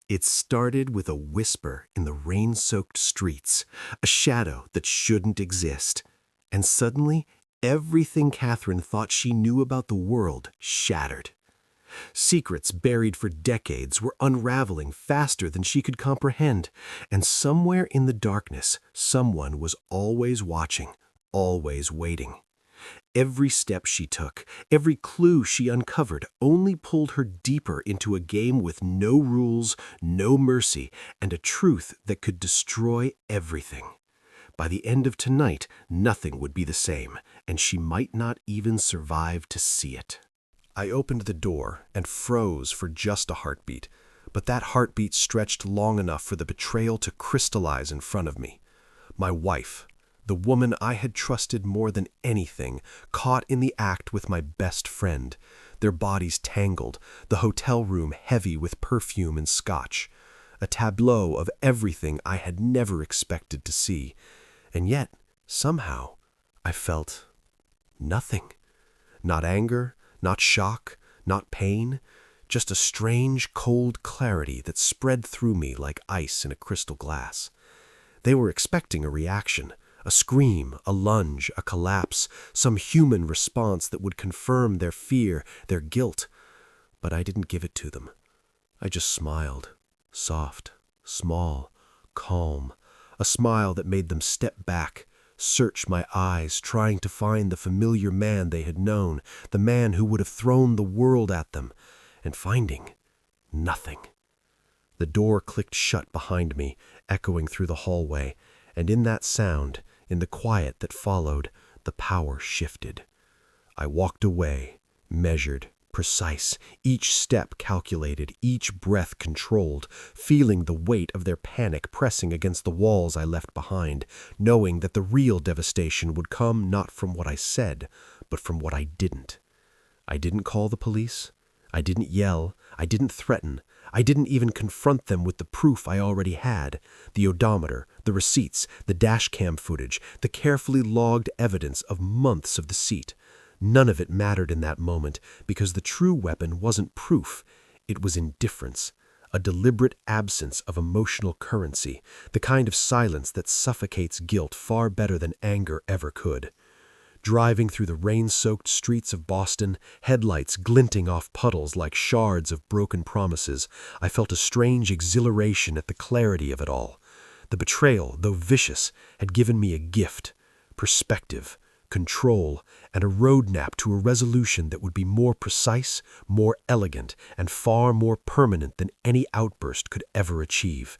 It started with a whisper in the rain-soaked streets, a shadow that shouldn't exist. And suddenly, everything Catherine thought she knew about the world shattered. Secrets buried for decades were unraveling faster than she could comprehend, and somewhere in the darkness, someone was always watching, always waiting. Every step she took, every clue she uncovered only pulled her deeper into a game with no rules, no mercy, and a truth that could destroy everything. By the end of tonight, nothing would be the same, and she might not even survive to see it. I opened the door and froze for just a heartbeat, but that heartbeat stretched long enough for the betrayal to crystallize in front of me. My wife, the woman I had trusted more than anything, caught in the act with my best friend, their bodies tangled, the hotel room heavy with perfume and scotch. A tableau of everything I had never expected to see. And yet, somehow, I felt nothing. Not anger, not shock, not pain, just a strange, cold clarity that spread through me like ice in a crystal glass. They were expecting a reaction, a scream, a lunge, a collapse, some human response that would confirm their fear, their guilt. But I didn't give it to them. I just smiled, soft, small, calm, a smile that made them step back, search my eyes, trying to find the familiar man they had known, the man who would have thrown the world at them, and finding nothing. The door clicked shut behind me, echoing through the hallway, and in that sound, in the quiet that followed, the power shifted. I walked away, measured, precise, each step calculated, each breath controlled, feeling the weight of their panic pressing against the walls I left behind, knowing that the real devastation would come not from what I said, but from what I didn't. I didn't call the police. I didn't yell. I didn't threaten. I didn't even confront them with the proof I already had, the odometer, the receipts, the dash cam footage, the carefully logged evidence of months of the seat. None of it mattered in that moment because the true weapon wasn't proof. It was indifference, a deliberate absence of emotional currency, the kind of silence that suffocates guilt far better than anger ever could. Driving through the rain-soaked streets of Boston, headlights glinting off puddles like shards of broken promises, I felt a strange exhilaration at the clarity of it all. The betrayal, though vicious, had given me a gift, perspective, control, and a roadmap to a resolution that would be more precise, more elegant, and far more permanent than any outburst could ever achieve.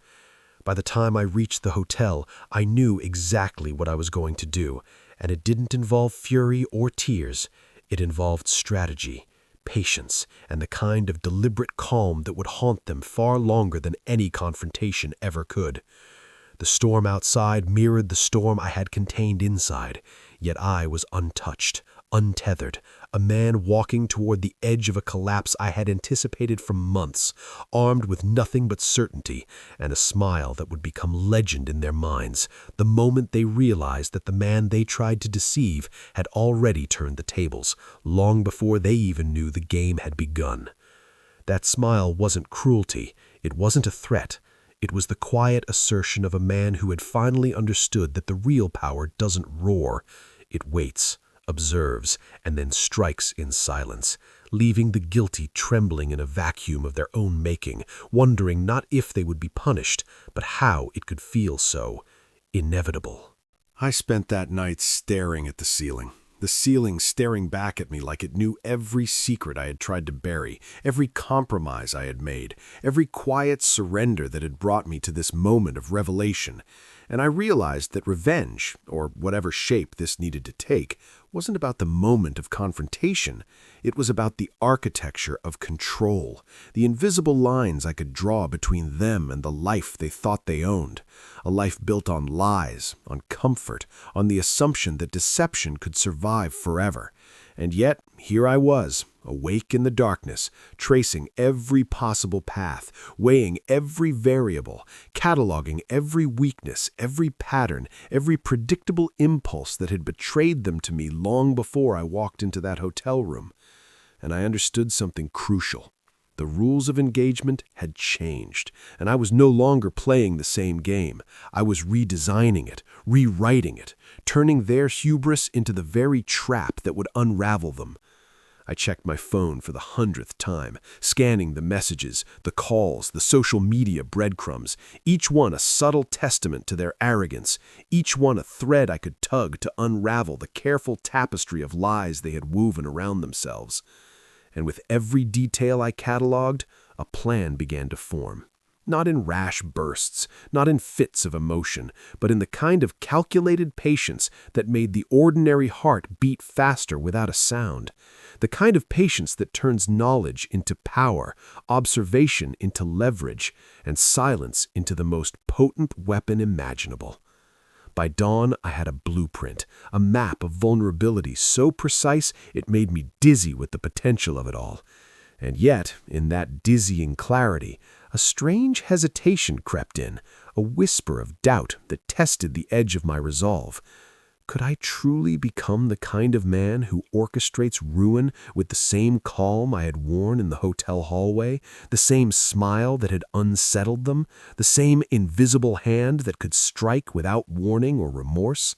By the time I reached the hotel, I knew exactly what I was going to do, and it didn't involve fury or tears. It involved strategy, patience, and the kind of deliberate calm that would haunt them far longer than any confrontation ever could. The storm outside mirrored the storm I had contained inside, yet I was untouched, untethered, a man walking toward the edge of a collapse I had anticipated for months, armed with nothing but certainty and a smile that would become legend in their minds the moment they realized that the man they tried to deceive had already turned the tables, long before they even knew the game had begun. That smile wasn't cruelty, it wasn't a threat. It was the quiet assertion of a man who had finally understood that the real power doesn't roar. It waits, observes, and then strikes in silence, leaving the guilty trembling in a vacuum of their own making, wondering not if they would be punished, but how it could feel so inevitable. I spent that night staring at the ceiling staring back at me like it knew every secret I had tried to bury, every compromise I had made, every quiet surrender that had brought me to this moment of revelation. And I realized that revenge, or whatever shape this needed to take, wasn't about the moment of confrontation. It was about the architecture of control, the invisible lines I could draw between them and the life they thought they owned. A life built on lies, on comfort, on the assumption that deception could survive forever. And yet, here I was, awake in the darkness, tracing every possible path, weighing every variable, cataloging every weakness, every pattern, every predictable impulse that had betrayed them to me long before I walked into that hotel room. And I understood something crucial. The rules of engagement had changed, and I was no longer playing the same game. I was redesigning it, rewriting it, turning their hubris into the very trap that would unravel them. I checked my phone for the 100th time, scanning the messages, the calls, the social media breadcrumbs, each one a subtle testament to their arrogance, each one a thread I could tug to unravel the careful tapestry of lies they had woven around themselves. And with every detail I cataloged, a plan began to form. Not in rash bursts, not in fits of emotion, but in the kind of calculated patience that made the ordinary heart beat faster without a sound. The kind of patience that turns knowledge into power, observation into leverage, and silence into the most potent weapon imaginable. By dawn, I had a blueprint, a map of vulnerability so precise it made me dizzy with the potential of it all. And yet, in that dizzying clarity, a strange hesitation crept in, a whisper of doubt that tested the edge of my resolve. Could I truly become the kind of man who orchestrates ruin with the same calm I had worn in the hotel hallway, the same smile that had unsettled them, the same invisible hand that could strike without warning or remorse?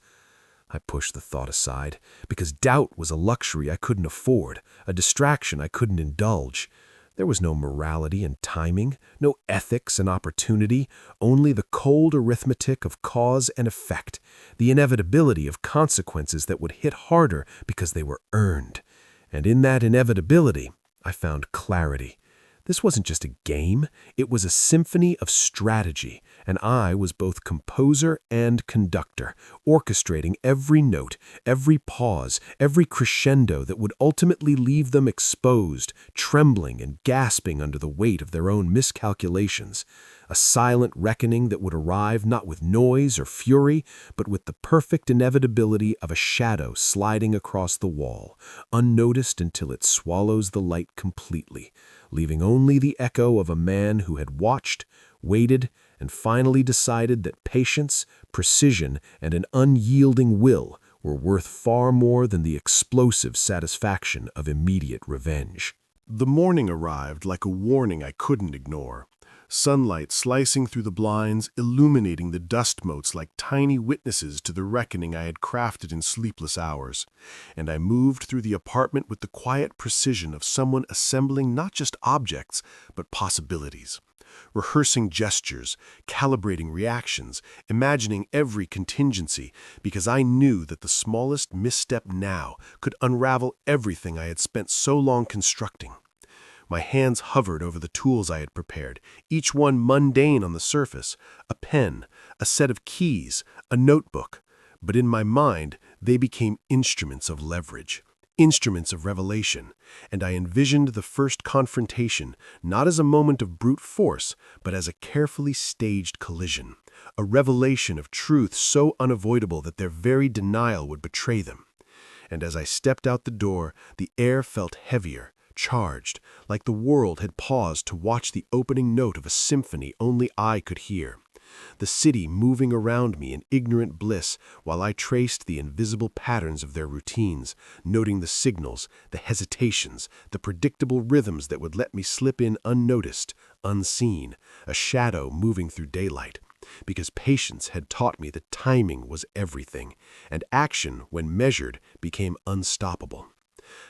I pushed the thought aside, because doubt was a luxury I couldn't afford, a distraction I couldn't indulge. There was no morality and timing, no ethics and opportunity, only the cold arithmetic of cause and effect, the inevitability of consequences that would hit harder because they were earned. And in that inevitability, I found clarity. This wasn't just a game, it was a symphony of strategy, and I was both composer and conductor, orchestrating every note, every pause, every crescendo that would ultimately leave them exposed, trembling and gasping under the weight of their own miscalculations. A silent reckoning that would arrive not with noise or fury, but with the perfect inevitability of a shadow sliding across the wall, unnoticed until it swallows the light completely, leaving only the echo of a man who had watched, waited, and finally decided that patience, precision, and an unyielding will were worth far more than the explosive satisfaction of immediate revenge. The morning arrived like a warning I couldn't ignore. Sunlight slicing through the blinds, illuminating the dust motes like tiny witnesses to the reckoning I had crafted in sleepless hours. And I moved through the apartment with the quiet precision of someone assembling not just objects, but possibilities. Rehearsing gestures, calibrating reactions, imagining every contingency, because I knew that the smallest misstep now could unravel everything I had spent so long constructing. My hands hovered over the tools I had prepared, each one mundane on the surface, a pen, a set of keys, a notebook. But in my mind, they became instruments of leverage, instruments of revelation, and I envisioned the first confrontation not as a moment of brute force, but as a carefully staged collision, a revelation of truth so unavoidable that their very denial would betray them. And as I stepped out the door, the air felt heavier, charged, like the world had paused to watch the opening note of a symphony only I could hear. The city moving around me in ignorant bliss while I traced the invisible patterns of their routines, noting the signals, the hesitations, the predictable rhythms that would let me slip in unnoticed, unseen, a shadow moving through daylight. Because patience had taught me that timing was everything, and action, when measured, became unstoppable.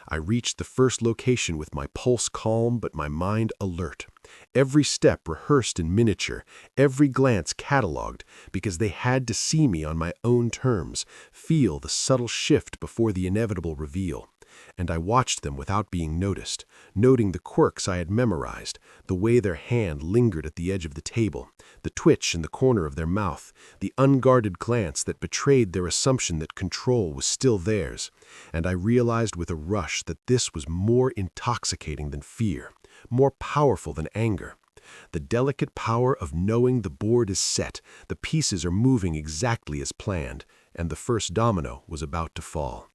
I reached the first location with my pulse calm but my mind alert. Every step rehearsed in miniature, every glance catalogued, because they had to see me on my own terms, feel the subtle shift before the inevitable reveal. And I watched them without being noticed, noting the quirks I had memorized, the way their hand lingered at the edge of the table, the twitch in the corner of their mouth, the unguarded glance that betrayed their assumption that control was still theirs. And I realized with a rush that this was more intoxicating than fear, more powerful than anger. The delicate power of knowing the board is set, the pieces are moving exactly as planned, and the first domino was about to fall.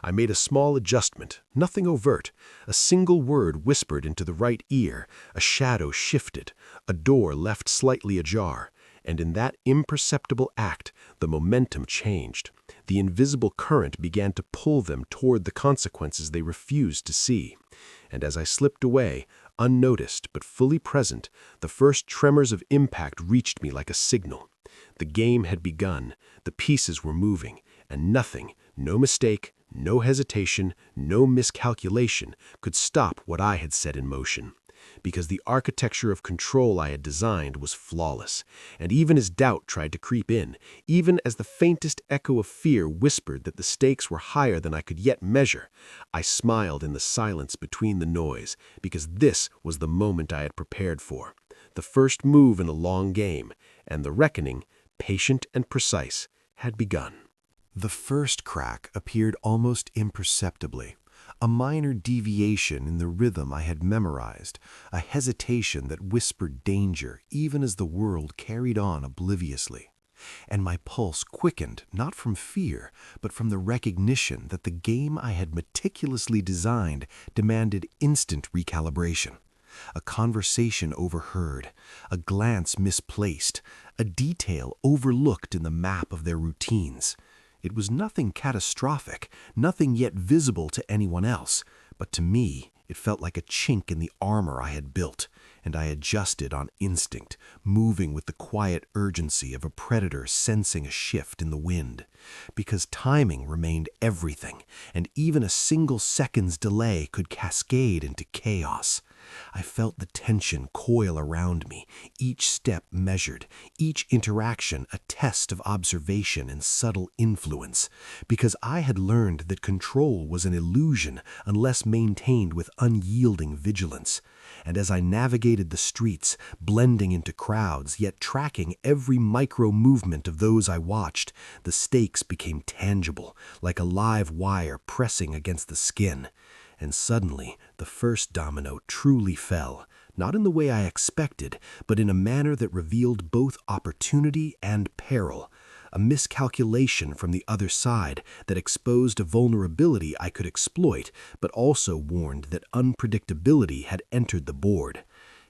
I made a small adjustment, nothing overt. A single word whispered into the right ear, a shadow shifted, a door left slightly ajar, and in that imperceptible act, the momentum changed. The invisible current began to pull them toward the consequences they refused to see. And as I slipped away, Unnoticed but fully present, the first tremors of impact reached me like a signal. The game had begun, the pieces were moving, and nothing, no mistake, no hesitation, no miscalculation could stop what I had set in motion. Because the architecture of control I had designed was flawless, and even as doubt tried to creep in, even as the faintest echo of fear whispered that the stakes were higher than I could yet measure, I smiled in the silence between the noise, because this was the moment I had prepared for, the first move in a long game, and the reckoning, patient and precise, had begun. The first crack appeared almost imperceptibly, a minor deviation in the rhythm I had memorized, a hesitation that whispered danger even as the world carried on obliviously. And my pulse quickened not from fear, but from the recognition that the game I had meticulously designed demanded instant recalibration. A conversation overheard, a glance misplaced, a detail overlooked in the map of their routines. It was nothing catastrophic, nothing yet visible to anyone else, but to me it felt like a chink in the armor I had built, and I adjusted on instinct, moving with the quiet urgency of a predator sensing a shift in the wind. Because timing remained everything, and even a single second's delay could cascade into chaos. I felt the tension coil around me, each step measured, each interaction a test of observation and subtle influence, because I had learned that control was an illusion unless maintained with unyielding vigilance. And as I navigated the streets, blending into crowds, yet tracking every micro-movement of those I watched, the stakes became tangible, like a live wire pressing against the skin. And suddenly, the first domino truly fell, not in the way I expected, but in a manner that revealed both opportunity and peril. A miscalculation from the other side that exposed a vulnerability I could exploit, but also warned that unpredictability had entered the board.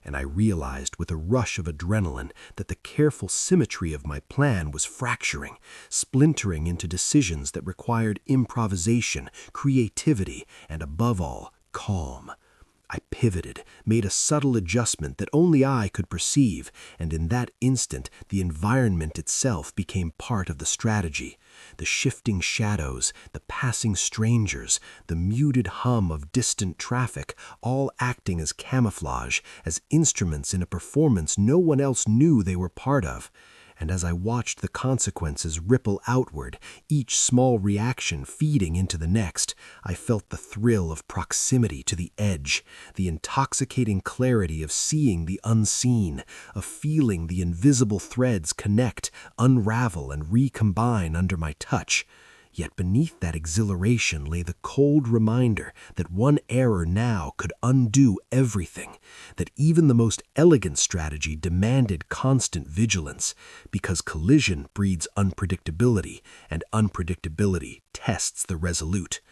And I realized with a rush of adrenaline that the careful symmetry of my plan was fracturing, splintering into decisions that required improvisation, creativity, and above all, calm. I pivoted, made a subtle adjustment that only I could perceive, and in that instant the environment itself became part of the strategy. The shifting shadows, the passing strangers, the muted hum of distant traffic, all acting as camouflage, as instruments in a performance no one else knew they were part of. And as I watched the consequences ripple outward, each small reaction feeding into the next, I felt the thrill of proximity to the edge, the intoxicating clarity of seeing the unseen, of feeling the invisible threads connect, unravel, and recombine under my touch. Yet beneath that exhilaration lay the cold reminder that one error now could undo everything, that even the most elegant strategy demanded constant vigilance, because collision breeds unpredictability, and unpredictability tests the resolute.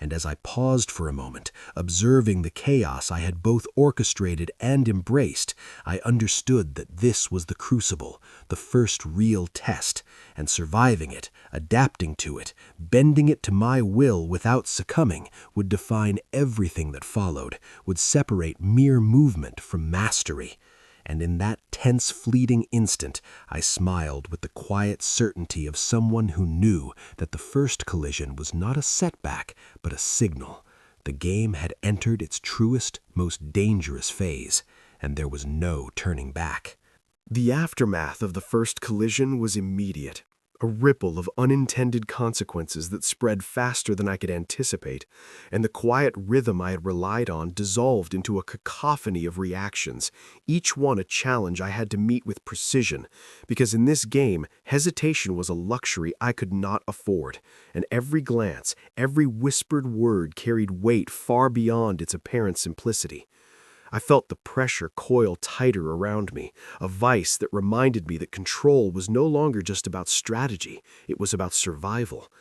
And as I paused for a moment, observing the chaos I had both orchestrated and embraced, I understood that this was the crucible, the first real test, and surviving it, adapting to it, bending it to my will without succumbing, would define everything that followed, would separate mere movement from mastery. And in that tense, fleeting instant, I smiled with the quiet certainty of someone who knew that the first collision was not a setback, but a signal. The game had entered its truest, most dangerous phase, and there was no turning back. The aftermath of the first collision was immediate. A ripple of unintended consequences that spread faster than I could anticipate, and the quiet rhythm I had relied on dissolved into a cacophony of reactions, each one a challenge I had to meet with precision, because in this game, hesitation was a luxury I could not afford, and every glance, every whispered word carried weight far beyond its apparent simplicity. I felt the pressure coil tighter around me, a vice that reminded me that control was no longer just about strategy, it was about survival.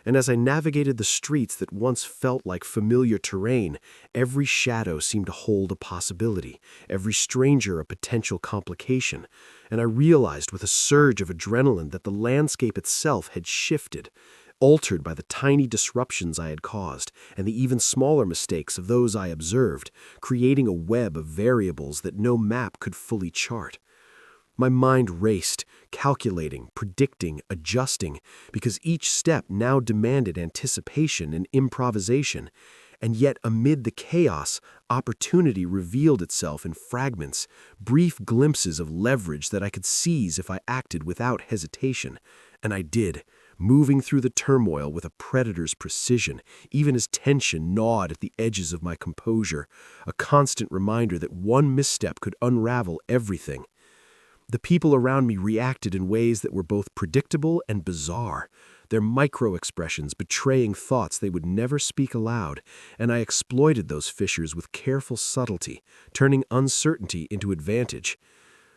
And as I navigated the streets that once felt like familiar terrain, every shadow seemed to hold a possibility, every stranger a potential complication, and I realized with a surge of adrenaline that the landscape itself had shifted. altered by the tiny disruptions I had caused and the even smaller mistakes of those I observed, creating a web of variables that no map could fully chart. My mind raced, calculating, predicting, adjusting, because each step now demanded anticipation and improvisation. And yet, amid the chaos, opportunity revealed itself in fragments, brief glimpses of leverage that I could seize if I acted without hesitation. And I did, moving through the turmoil with a predator's precision, even as tension gnawed at the edges of my composure, a constant reminder that one misstep could unravel everything. The people around me reacted in ways that were both predictable and bizarre, their micro-expressions betraying thoughts they would never speak aloud, and I exploited those fissures with careful subtlety, turning uncertainty into advantage.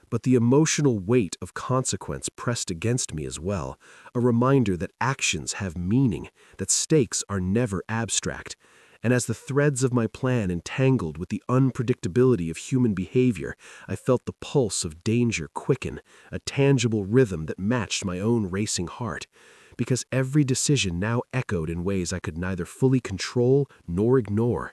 But the emotional weight of consequence pressed against me as well, a reminder that actions have meaning, that stakes are never abstract. And as the threads of my plan entangled with the unpredictability of human behavior, I felt the pulse of danger quicken, a tangible rhythm that matched my own racing heart. Because every decision now echoed in ways I could neither fully control nor ignore.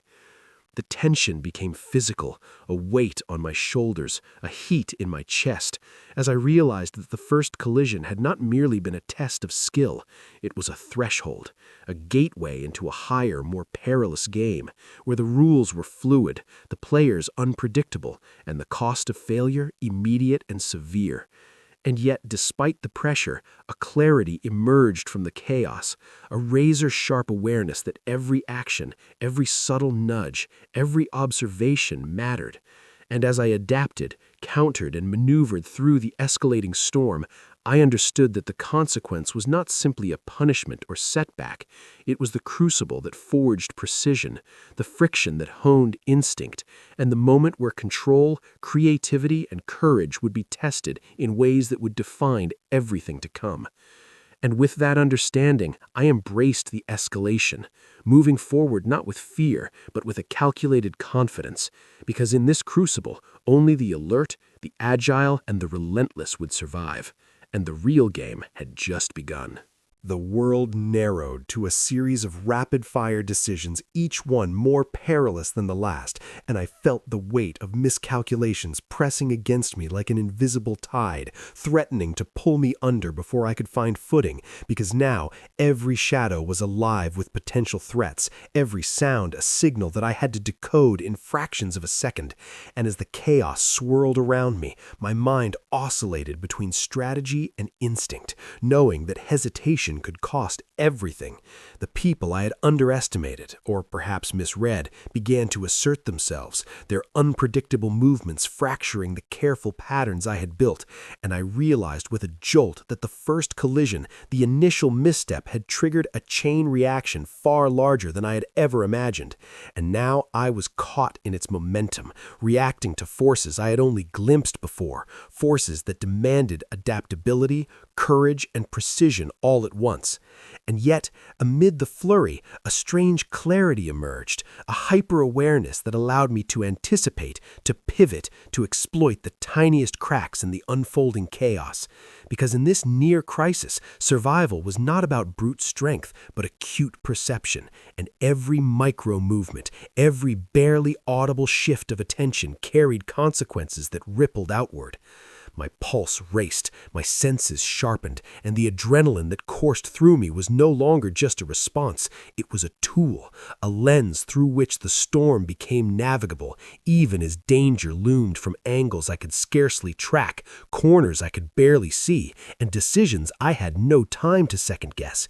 The tension became physical, a weight on my shoulders, a heat in my chest, as I realized that the first collision had not merely been a test of skill, it was a threshold, a gateway into a higher, more perilous game, where the rules were fluid, the players unpredictable, and the cost of failure immediate and severe. And yet, despite the pressure, a clarity emerged from the chaos, a razor-sharp awareness that every action, every subtle nudge, every observation mattered. And as I adapted, countered, and maneuvered through the escalating storm, I understood that the consequence was not simply a punishment or setback. It was the crucible that forged precision, the friction that honed instinct, and the moment where control, creativity, and courage would be tested in ways that would define everything to come. And with that understanding, I embraced the escalation, moving forward not with fear, but with a calculated confidence, because in this crucible, only the alert, the agile, and the relentless would survive. And the real game had just begun. The world narrowed to a series of rapid-fire decisions, each one more perilous than the last, and I felt the weight of miscalculations pressing against me like an invisible tide, threatening to pull me under before I could find footing, because now every shadow was alive with potential threats, every sound a signal that I had to decode in fractions of a second. And as the chaos swirled around me, my mind oscillated between strategy and instinct, knowing that hesitation could cost everything. The people I had underestimated, or perhaps misread, began to assert themselves, their unpredictable movements fracturing the careful patterns I had built, and I realized with a jolt that the first collision, the initial misstep, had triggered a chain reaction far larger than I had ever imagined. And now I was caught in its momentum, reacting to forces I had only glimpsed before, forces that demanded adaptability, courage, and precision all at once. And yet, amid the flurry, a strange clarity emerged, a hyper-awareness that allowed me to anticipate, to pivot, to exploit the tiniest cracks in the unfolding chaos. Because in this near crisis, survival was not about brute strength, but acute perception, and every micro-movement, every barely audible shift of attention carried consequences that rippled outward. My pulse raced, my senses sharpened, and the adrenaline that coursed through me was no longer just a response. It was a tool, a lens through which the storm became navigable, even as danger loomed from angles I could scarcely track, corners I could barely see, and decisions I had no time to second-guess.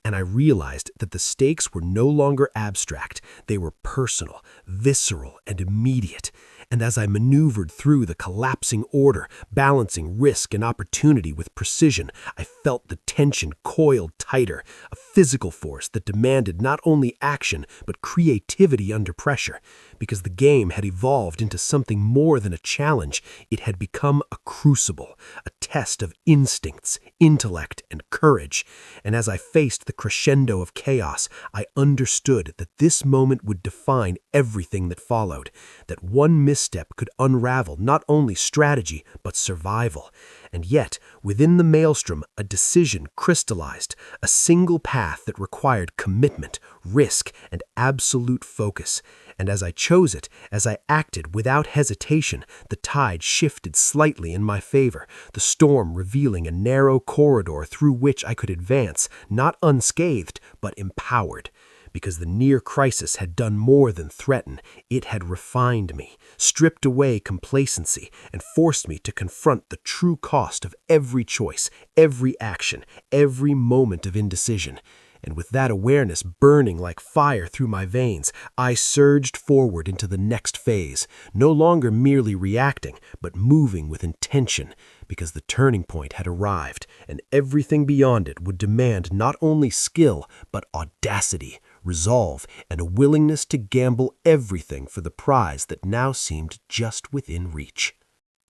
And I realized that the stakes were no longer abstract. They were personal, visceral, and immediate. And as I maneuvered through the collapsing order, balancing risk and opportunity with precision, I felt the tension coiled tighter, a physical force that demanded not only action, but creativity under pressure. Because the game had evolved into something more than a challenge, it had become a crucible, a test of instincts, intellect, and courage, and as I faced the crescendo of chaos, I understood that this moment would define everything that followed, that one misstep could unravel not only strategy, but survival. And yet, within the maelstrom, a decision crystallized, a single path that required commitment, risk, and absolute focus. And as I chose it, as I acted without hesitation, the tide shifted slightly in my favor, the storm revealing a narrow corridor through which I could advance, not unscathed, but empowered. Because the near crisis had done more than threaten, it had refined me, stripped away complacency, and forced me to confront the true cost of every choice, every action, every moment of indecision. And with that awareness burning like fire through my veins, I surged forward into the next phase, no longer merely reacting, but moving with intention, because the turning point had arrived, and everything beyond it would demand not only skill, but audacity, resolve, and a willingness to gamble everything for the prize that now seemed just within reach.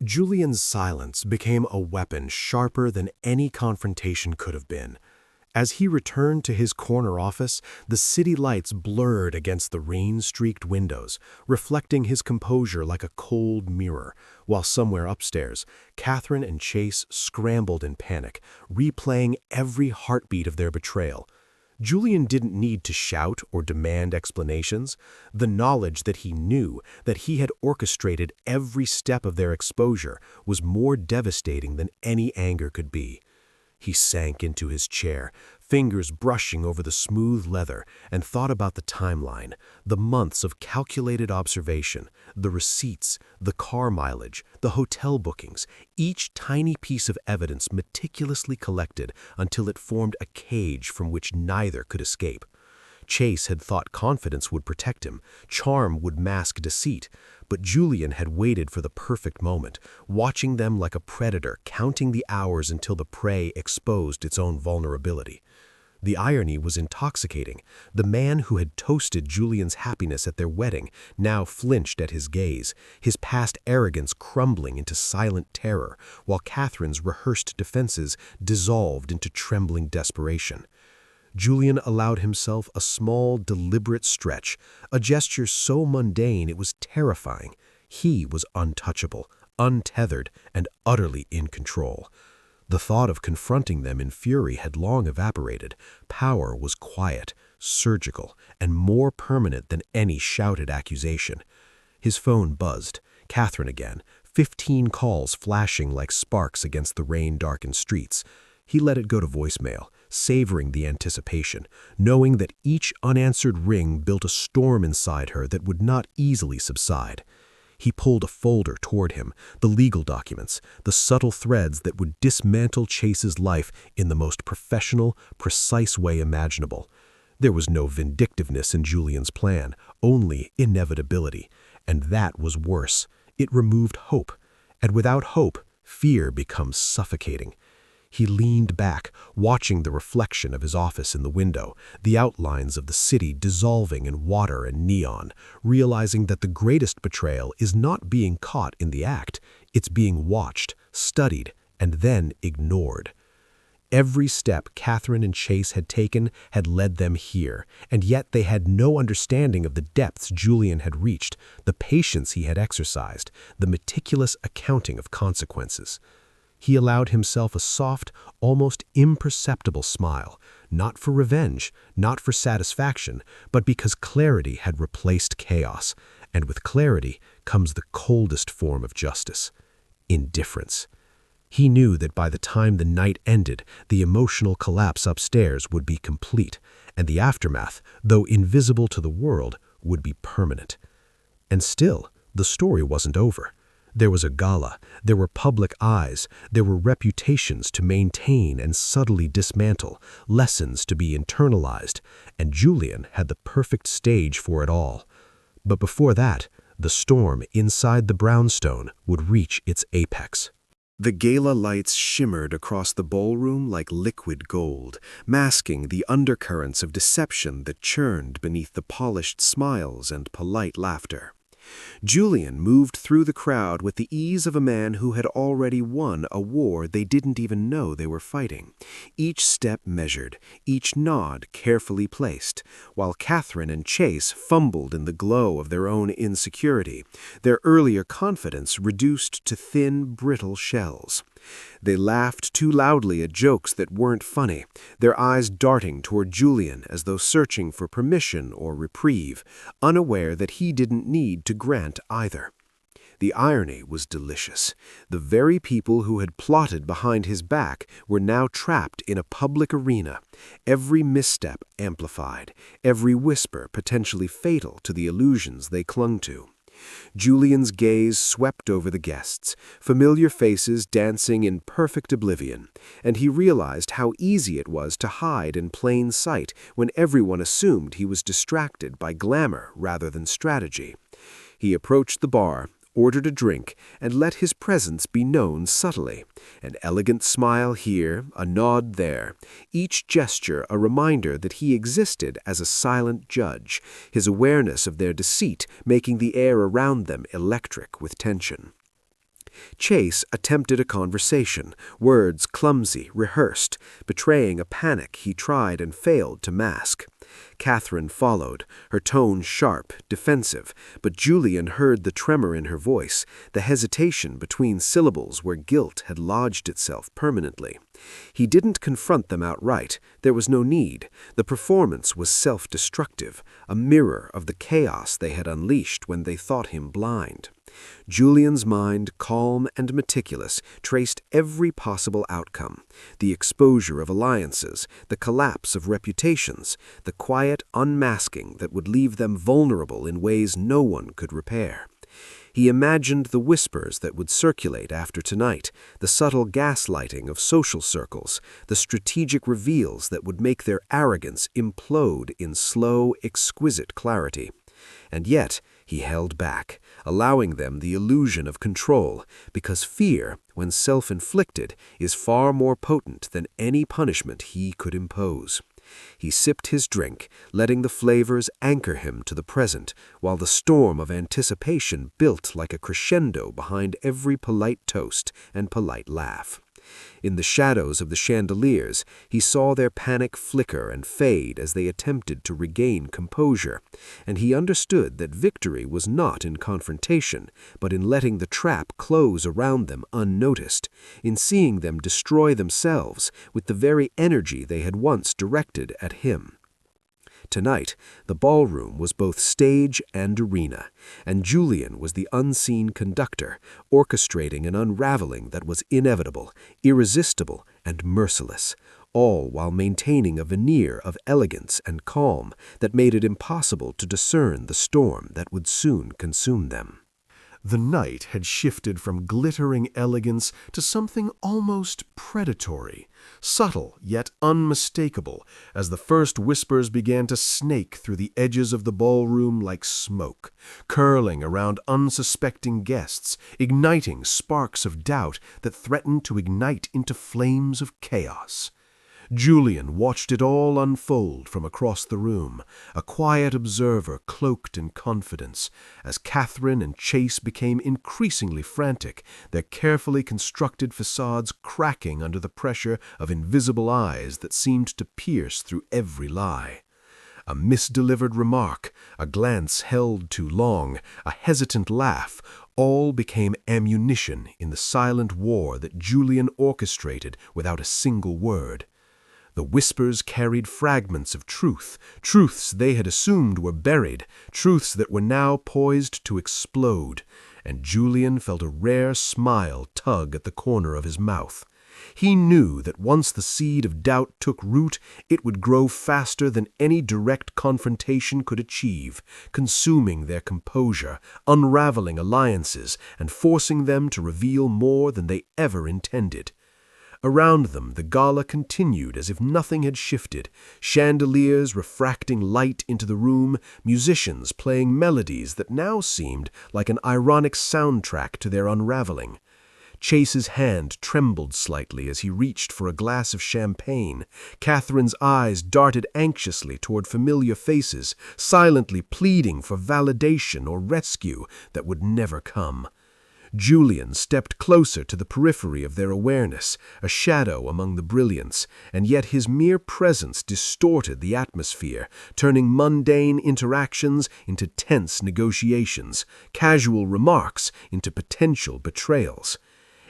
Julian's silence became a weapon sharper than any confrontation could have been. As he returned to his corner office, the city lights blurred against the rain-streaked windows, reflecting his composure like a cold mirror, while somewhere upstairs, Catherine and Chase scrambled in panic, replaying every heartbeat of their betrayal. Julian didn't need to shout or demand explanations. The knowledge that he knew, that he had orchestrated every step of their exposure, was more devastating than any anger could be. He sank into his chair, fingers brushing over the smooth leather, and thought about the timeline, the months of calculated observation, the receipts, the car mileage, the hotel bookings, each tiny piece of evidence meticulously collected until it formed a cage from which neither could escape. Chase had thought confidence would protect him, charm would mask deceit, but Julian had waited for the perfect moment, watching them like a predator, counting the hours until the prey exposed its own vulnerability. The irony was intoxicating. The man who had toasted Julian's happiness at their wedding now flinched at his gaze, his past arrogance crumbling into silent terror, while Catherine's rehearsed defenses dissolved into trembling desperation. Julian allowed himself a small, deliberate stretch, a gesture so mundane it was terrifying. He was untouchable, untethered, and utterly in control. The thought of confronting them in fury had long evaporated. Power was quiet, surgical, and more permanent than any shouted accusation. His phone buzzed. Catherine again, 15 calls flashing like sparks against the rain-darkened streets. He let it go to voicemail, savoring the anticipation, knowing that each unanswered ring built a storm inside her that would not easily subside. He pulled a folder toward him, the legal documents, the subtle threads that would dismantle Chase's life in the most professional, precise way imaginable. There was no vindictiveness in Julian's plan, only inevitability, and that was worse. It removed hope, and without hope, fear becomes suffocating. He leaned back, watching the reflection of his office in the window, the outlines of the city dissolving in water and neon, realizing that the greatest betrayal is not being caught in the act, it's being watched, studied, and then ignored. Every step Catherine and Chase had taken had led them here, and yet they had no understanding of the depths Julian had reached, the patience he had exercised, the meticulous accounting of consequences. He allowed himself a soft, almost imperceptible smile, not for revenge, not for satisfaction, but because clarity had replaced chaos, and with clarity comes the coldest form of justice: indifference. He knew that by the time the night ended, the emotional collapse upstairs would be complete, and the aftermath, though invisible to the world, would be permanent. And still, the story wasn't over. There was a gala, there were public eyes, there were reputations to maintain and subtly dismantle, lessons to be internalized, and Julian had the perfect stage for it all. But before that, the storm inside the brownstone would reach its apex. The gala lights shimmered across the ballroom like liquid gold, masking the undercurrents of deception that churned beneath the polished smiles and polite laughter. Julian moved through the crowd with the ease of a man who had already won a war they didn't even know they were fighting. Each step measured, each nod carefully placed, while Catherine and Chase fumbled in the glow of their own insecurity, their earlier confidence reduced to thin, brittle shells. They laughed too loudly at jokes that weren't funny, their eyes darting toward Julian as though searching for permission or reprieve, unaware that he didn't need to grant either. The irony was delicious. The very people who had plotted behind his back were now trapped in a public arena, every misstep amplified, every whisper potentially fatal to the illusions they clung to. Julian's gaze swept over the guests, familiar faces dancing in perfect oblivion, and he realized how easy it was to hide in plain sight when everyone assumed he was distracted by glamour rather than strategy. He approached the bar, ordered a drink, and let his presence be known subtly. An elegant smile here, a nod there, each gesture a reminder that he existed as a silent judge, his awareness of their deceit making the air around them electric with tension. Chase attempted a conversation, words clumsy, rehearsed, betraying a panic he tried and failed to mask. Catherine followed, her tone sharp, defensive, but Julian heard the tremor in her voice, the hesitation between syllables where guilt had lodged itself permanently. He didn't confront them outright. There was no need. The performance was self-destructive, a mirror of the chaos they had unleashed when they thought him blind. Julian's mind, calm and meticulous, traced every possible outcome: the exposure of alliances, the collapse of reputations, the quiet unmasking that would leave them vulnerable in ways no one could repair. He imagined the whispers that would circulate after tonight, the subtle gaslighting of social circles, the strategic reveals that would make their arrogance implode in slow, exquisite clarity. And yet, he held back, allowing them the illusion of control, because fear, when self-inflicted, is far more potent than any punishment he could impose. He sipped his drink, letting the flavors anchor him to the present, while the storm of anticipation built like a crescendo behind every polite toast and polite laugh. In the shadows of the chandeliers, he saw their panic flicker and fade as they attempted to regain composure, and he understood that victory was not in confrontation, but in letting the trap close around them unnoticed, in seeing them destroy themselves with the very energy they had once directed at him. Tonight, the ballroom was both stage and arena, and Julian was the unseen conductor, orchestrating an unraveling that was inevitable, irresistible, and merciless, all while maintaining a veneer of elegance and calm that made it impossible to discern the storm that would soon consume them. The night had shifted from glittering elegance to something almost predatory, subtle yet unmistakable, as the first whispers began to snake through the edges of the ballroom like smoke, curling around unsuspecting guests, igniting sparks of doubt that threatened to ignite into flames of chaos. Julian watched it all unfold from across the room, a quiet observer cloaked in confidence, as Catherine and Chase became increasingly frantic, their carefully constructed facades cracking under the pressure of invisible eyes that seemed to pierce through every lie. A misdelivered remark, a glance held too long, a hesitant laugh, all became ammunition in the silent war that Julian orchestrated without a single word. The whispers carried fragments of truth, truths they had assumed were buried, truths that were now poised to explode, and Julian felt a rare smile tug at the corner of his mouth. He knew that once the seed of doubt took root, it would grow faster than any direct confrontation could achieve, consuming their composure, unraveling alliances, and forcing them to reveal more than they ever intended. Around them, the gala continued as if nothing had shifted, chandeliers refracting light into the room, musicians playing melodies that now seemed like an ironic soundtrack to their unraveling. Chase's hand trembled slightly as he reached for a glass of champagne. Catherine's eyes darted anxiously toward familiar faces, silently pleading for validation or rescue that would never come. Julian stepped closer to the periphery of their awareness, a shadow among the brilliance, and yet his mere presence distorted the atmosphere, turning mundane interactions into tense negotiations, casual remarks into potential betrayals.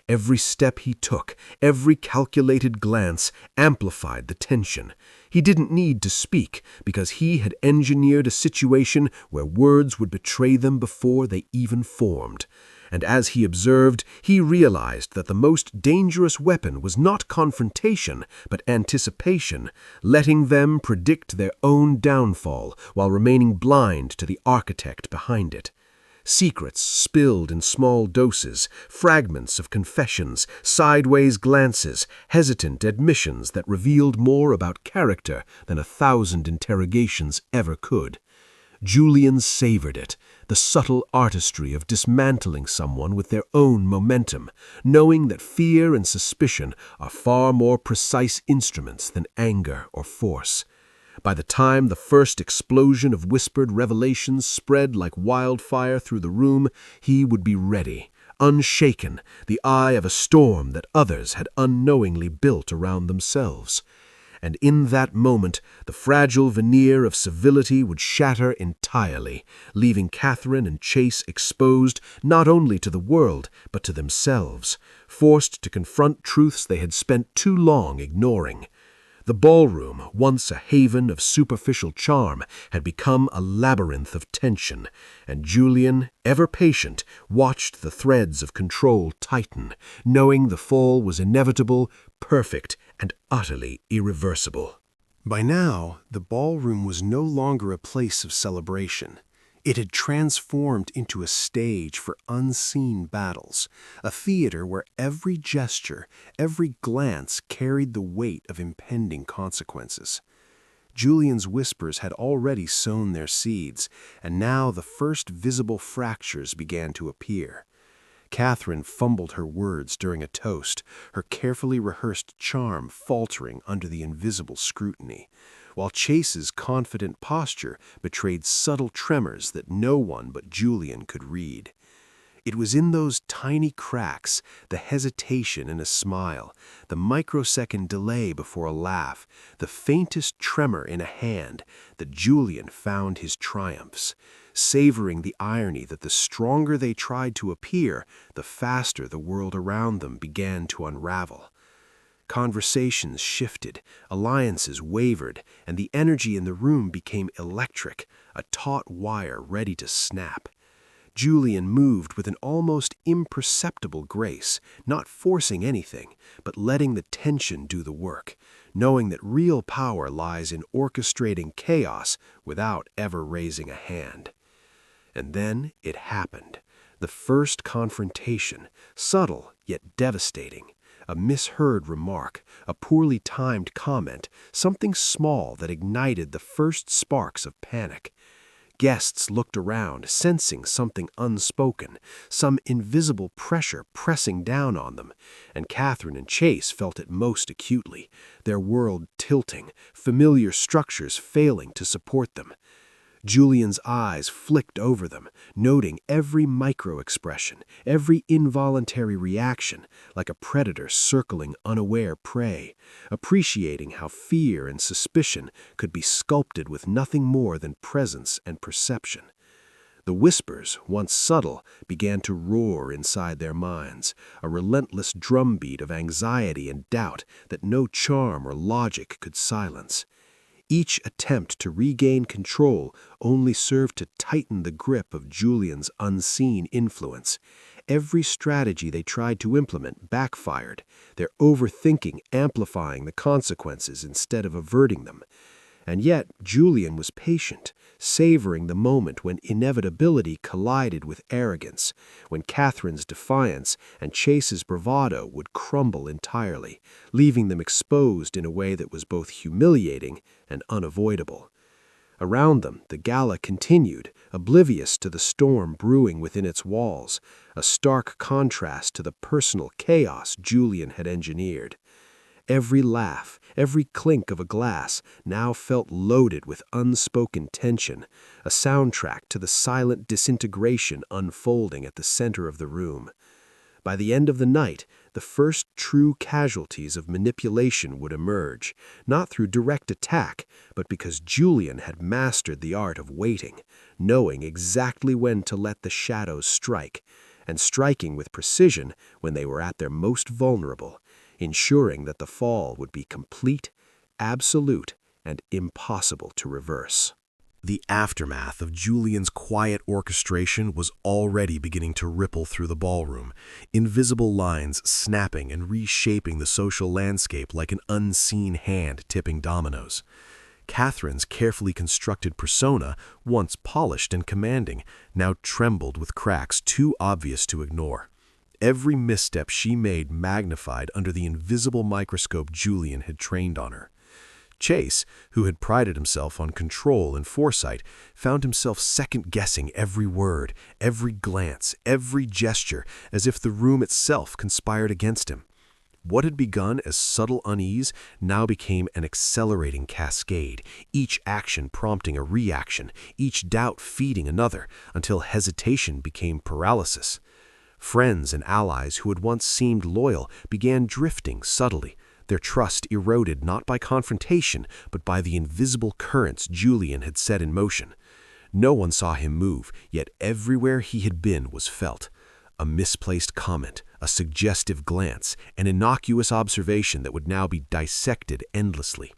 Every step he took, every calculated glance, amplified the tension. He didn't need to speak, because he had engineered a situation where words would betray them before they even formed. And as he observed, he realized that the most dangerous weapon was not confrontation, but anticipation, letting them predict their own downfall while remaining blind to the architect behind it. Secrets spilled in small doses, fragments of confessions, sideways glances, hesitant admissions that revealed more about character than 1,000 interrogations ever could. Julian savored it, the subtle artistry of dismantling someone with their own momentum, knowing that fear and suspicion are far more precise instruments than anger or force. By the time the first explosion of whispered revelations spread like wildfire through the room, he would be ready, unshaken, the eye of a storm that others had unknowingly built around themselves. And in that moment, the fragile veneer of civility would shatter entirely, leaving Catherine and Chase exposed not only to the world, but to themselves, forced to confront truths they had spent too long ignoring. The ballroom, once a haven of superficial charm, had become a labyrinth of tension, and Julian, ever patient, watched the threads of control tighten, knowing the fall was inevitable, perfect, and utterly irreversible. By now, the ballroom was no longer a place of celebration. It had transformed into a stage for unseen battles, a theater where every gesture, every glance carried the weight of impending consequences. Julian's whispers had already sown their seeds, and now the first visible fractures began to appear. Catherine fumbled her words during a toast, her carefully rehearsed charm faltering under the invisible scrutiny, while Chase's confident posture betrayed subtle tremors that no one but Julian could read. It was in those tiny cracks, the hesitation in a smile, the microsecond delay before a laugh, the faintest tremor in a hand, that Julian found his triumphs, savoring the irony that the stronger they tried to appear, the faster the world around them began to unravel. Conversations shifted, alliances wavered, and the energy in the room became electric, a taut wire ready to snap. Julian moved with an almost imperceptible grace, not forcing anything, but letting the tension do the work, knowing that real power lies in orchestrating chaos without ever raising a hand. And then it happened. The first confrontation, subtle yet devastating. A misheard remark, a poorly timed comment, something small that ignited the first sparks of panic. Guests looked around, sensing something unspoken, some invisible pressure pressing down on them, and Catherine and Chase felt it most acutely, their world tilting, familiar structures failing to support them. Julian's eyes flicked over them, noting every micro-expression, every involuntary reaction, like a predator circling unaware prey, appreciating how fear and suspicion could be sculpted with nothing more than presence and perception. The whispers, once subtle, began to roar inside their minds, a relentless drumbeat of anxiety and doubt that no charm or logic could silence. Each attempt to regain control only served to tighten the grip of Julian's unseen influence. Every strategy they tried to implement backfired, their overthinking amplifying the consequences instead of averting them. And yet Julian was patient, savoring the moment when inevitability collided with arrogance, when Catherine's defiance and Chase's bravado would crumble entirely, leaving them exposed in a way that was both humiliating and unavoidable. Around them, the gala continued, oblivious to the storm brewing within its walls, a stark contrast to the personal chaos Julian had engineered. Every laugh, every clink of a glass now felt loaded with unspoken tension, a soundtrack to the silent disintegration unfolding at the center of the room. By the end of the night, the first true casualties of manipulation would emerge, not through direct attack, but because Julian had mastered the art of waiting, knowing exactly when to let the shadows strike, and striking with precision when they were at their most vulnerable, ensuring that the fall would be complete, absolute, and impossible to reverse. The aftermath of Julian's quiet orchestration was already beginning to ripple through the ballroom, invisible lines snapping and reshaping the social landscape like an unseen hand tipping dominoes. Catherine's carefully constructed persona, once polished and commanding, now trembled with cracks too obvious to ignore. Every misstep she made magnified under the invisible microscope Julian had trained on her. Chase, who had prided himself on control and foresight, found himself second-guessing every word, every glance, every gesture, as if the room itself conspired against him. What had begun as subtle unease now became an accelerating cascade, each action prompting a reaction, each doubt feeding another, until hesitation became paralysis. Friends and allies who had once seemed loyal began drifting subtly, their trust eroded not by confrontation, but by the invisible currents Julian had set in motion. No one saw him move, yet everywhere he had been was felt. A misplaced comment, a suggestive glance, an innocuous observation that would now be dissected endlessly.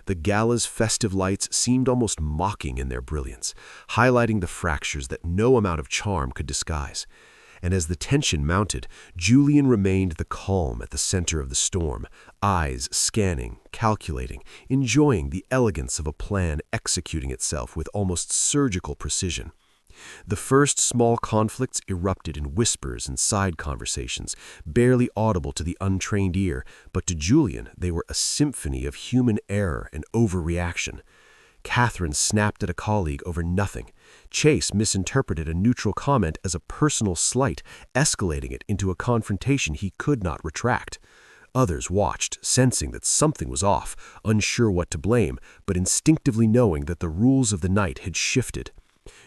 The gala's festive lights seemed almost mocking in their brilliance, highlighting the fractures that no amount of charm could disguise. And as the tension mounted, Julian remained the calm at the center of the storm, eyes scanning, calculating, enjoying the elegance of a plan executing itself with almost surgical precision. The first small conflicts erupted in whispers and side conversations, barely audible to the untrained ear, but to Julian they were a symphony of human error and overreaction. Catherine snapped at a colleague over nothing. Chase misinterpreted a neutral comment as a personal slight, escalating it into a confrontation he could not retract. Others watched, sensing that something was off, unsure what to blame, but instinctively knowing that the rules of the night had shifted.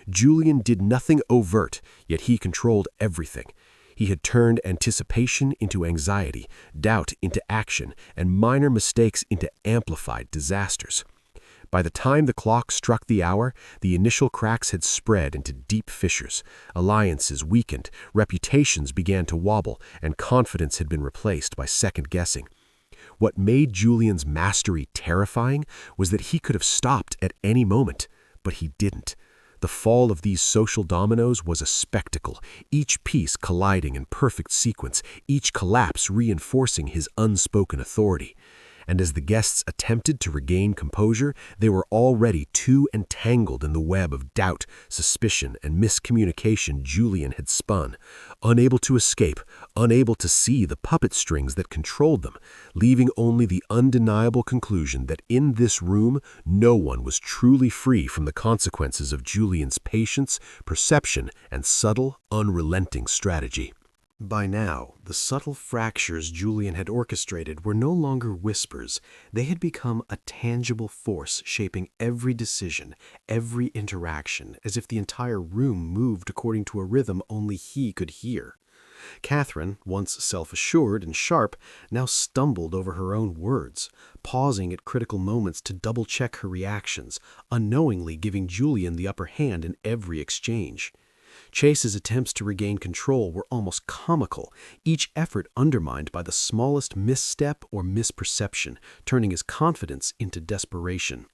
Julian did nothing overt, yet he controlled everything. He had turned anticipation into anxiety, doubt into action, and minor mistakes into amplified disasters. By the time the clock struck the hour, the initial cracks had spread into deep fissures. Alliances weakened, reputations began to wobble, and confidence had been replaced by second-guessing. What made Julian's mastery terrifying was that he could have stopped at any moment, but he didn't. The fall of these social dominoes was a spectacle, each piece colliding in perfect sequence, each collapse reinforcing his unspoken authority. And as the guests attempted to regain composure, they were already too entangled in the web of doubt, suspicion, and miscommunication Julian had spun, unable to escape, unable to see the puppet strings that controlled them, leaving only the undeniable conclusion that in this room no one was truly free from the consequences of Julian's patience, perception, and subtle, unrelenting strategy. By now, the subtle fractures Julian had orchestrated were no longer whispers. They had become a tangible force shaping every decision, every interaction, as if the entire room moved according to a rhythm only he could hear. Catherine, once self-assured and sharp, now stumbled over her own words, pausing at critical moments to double-check her reactions, unknowingly giving Julian the upper hand in every exchange. Chase's attempts to regain control were almost comical, each effort undermined by the smallest misstep or misperception, turning his confidence into desperation.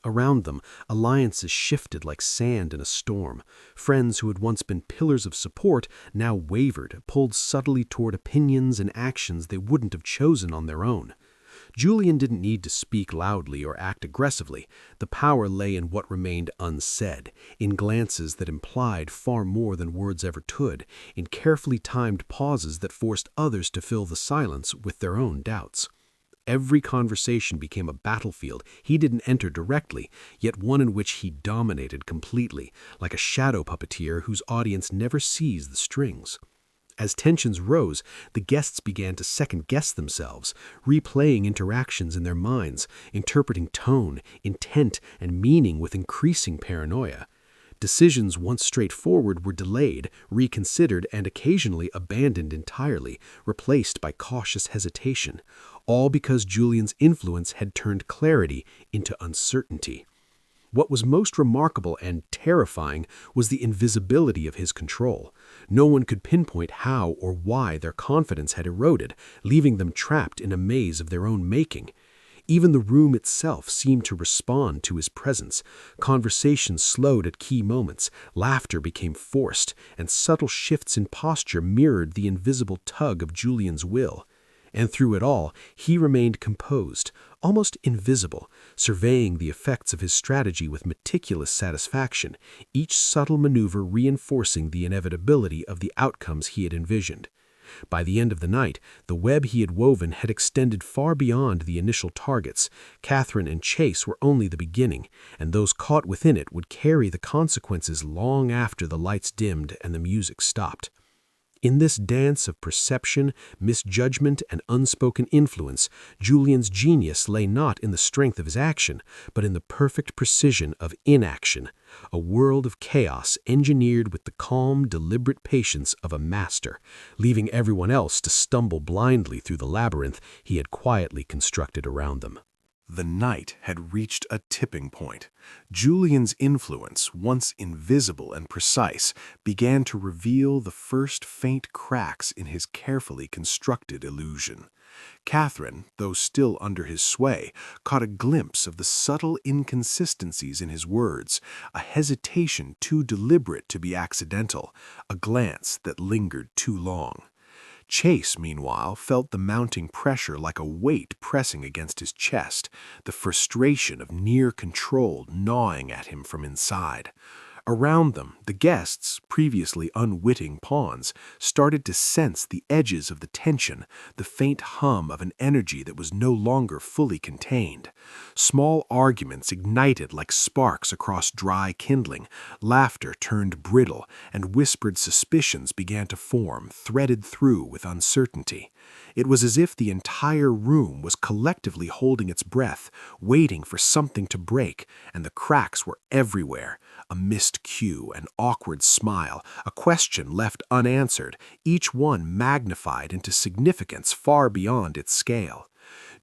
Around them, alliances shifted like sand in a storm. Friends who had once been pillars of support now wavered, pulled subtly toward opinions and actions they wouldn't have chosen on their own. Julian didn't need to speak loudly or act aggressively. The power lay in what remained unsaid, in glances that implied far more than words ever could, in carefully timed pauses that forced others to fill the silence with their own doubts. Every conversation became a battlefield he didn't enter directly, yet one in which he dominated completely, like a shadow puppeteer whose audience never sees the strings. As tensions rose, the guests began to second-guess themselves, replaying interactions in their minds, interpreting tone, intent, and meaning with increasing paranoia. Decisions once straightforward were delayed, reconsidered, and occasionally abandoned entirely, replaced by cautious hesitation, all because Julian's influence had turned clarity into uncertainty. What was most remarkable and terrifying was the invisibility of his control. No one could pinpoint how or why their confidence had eroded, leaving them trapped in a maze of their own making. Even the room itself seemed to respond to his presence. Conversations slowed at key moments, laughter became forced, and subtle shifts in posture mirrored the invisible tug of Julian's will. And through it all, he remained composed, almost invisible, surveying the effects of his strategy with meticulous satisfaction, each subtle maneuver reinforcing the inevitability of the outcomes he had envisioned. By the end of the night, the web he had woven had extended far beyond the initial targets. Catherine and Chase were only the beginning, and those caught within it would carry the consequences long after the lights dimmed and the music stopped. In this dance of perception, misjudgment, and unspoken influence, Julian's genius lay not in the strength of his action, but in the perfect precision of inaction, a world of chaos engineered with the calm, deliberate patience of a master, leaving everyone else to stumble blindly through the labyrinth he had quietly constructed around them. The night had reached a tipping point. Julian's influence, once invisible and precise, began to reveal the first faint cracks in his carefully constructed illusion. Catherine, though still under his sway, caught a glimpse of the subtle inconsistencies in his words, a hesitation too deliberate to be accidental, a glance that lingered too long. Chase, meanwhile, felt the mounting pressure like a weight pressing against his chest, the frustration of near control gnawing at him from inside. Around them, the guests, previously unwitting pawns, started to sense the edges of the tension, the faint hum of an energy that was no longer fully contained. Small arguments ignited like sparks across dry kindling, laughter turned brittle, and whispered suspicions began to form, threaded through with uncertainty. It was as if the entire room was collectively holding its breath, waiting for something to break, and the cracks were everywhere. A missed cue, an awkward smile, a question left unanswered, each one magnified into significance far beyond its scale.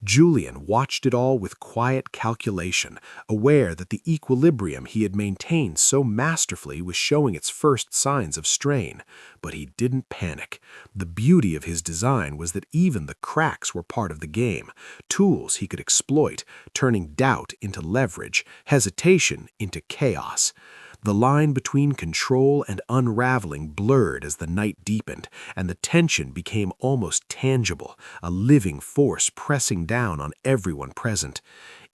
Julian watched it all with quiet calculation, aware that the equilibrium he had maintained so masterfully was showing its first signs of strain. But he didn't panic. The beauty of his design was that even the cracks were part of the game, tools he could exploit, turning doubt into leverage, hesitation into chaos. The line between control and unraveling blurred as the night deepened, and the tension became almost tangible, a living force pressing down on everyone present.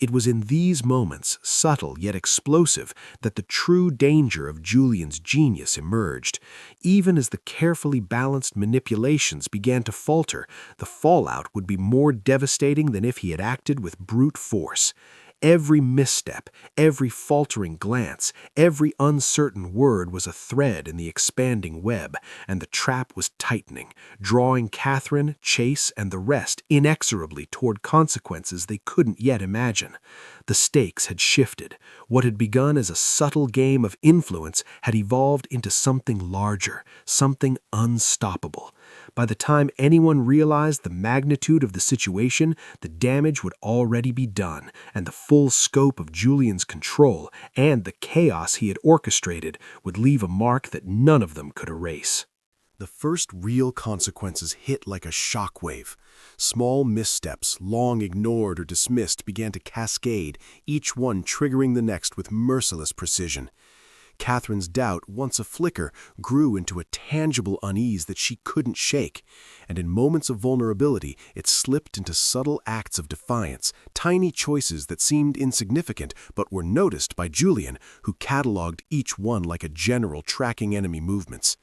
It was in these moments, subtle yet explosive, that the true danger of Julian's genius emerged. Even as the carefully balanced manipulations began to falter, the fallout would be more devastating than if he had acted with brute force. Every misstep, every faltering glance, every uncertain word was a thread in the expanding web, and the trap was tightening, drawing Catherine, Chase, and the rest inexorably toward consequences they couldn't yet imagine. The stakes had shifted. What had begun as a subtle game of influence had evolved into something larger, something unstoppable. By the time anyone realized the magnitude of the situation, the damage would already be done, and the full scope of Julian's control and the chaos he had orchestrated would leave a mark that none of them could erase. The first real consequences hit like a shockwave. Small missteps, long ignored or dismissed, began to cascade, each one triggering the next with merciless precision. Catherine's doubt, once a flicker, grew into a tangible unease that she couldn't shake, and in moments of vulnerability it slipped into subtle acts of defiance, tiny choices that seemed insignificant but were noticed by Julian, who catalogued each one like a general tracking enemy movements.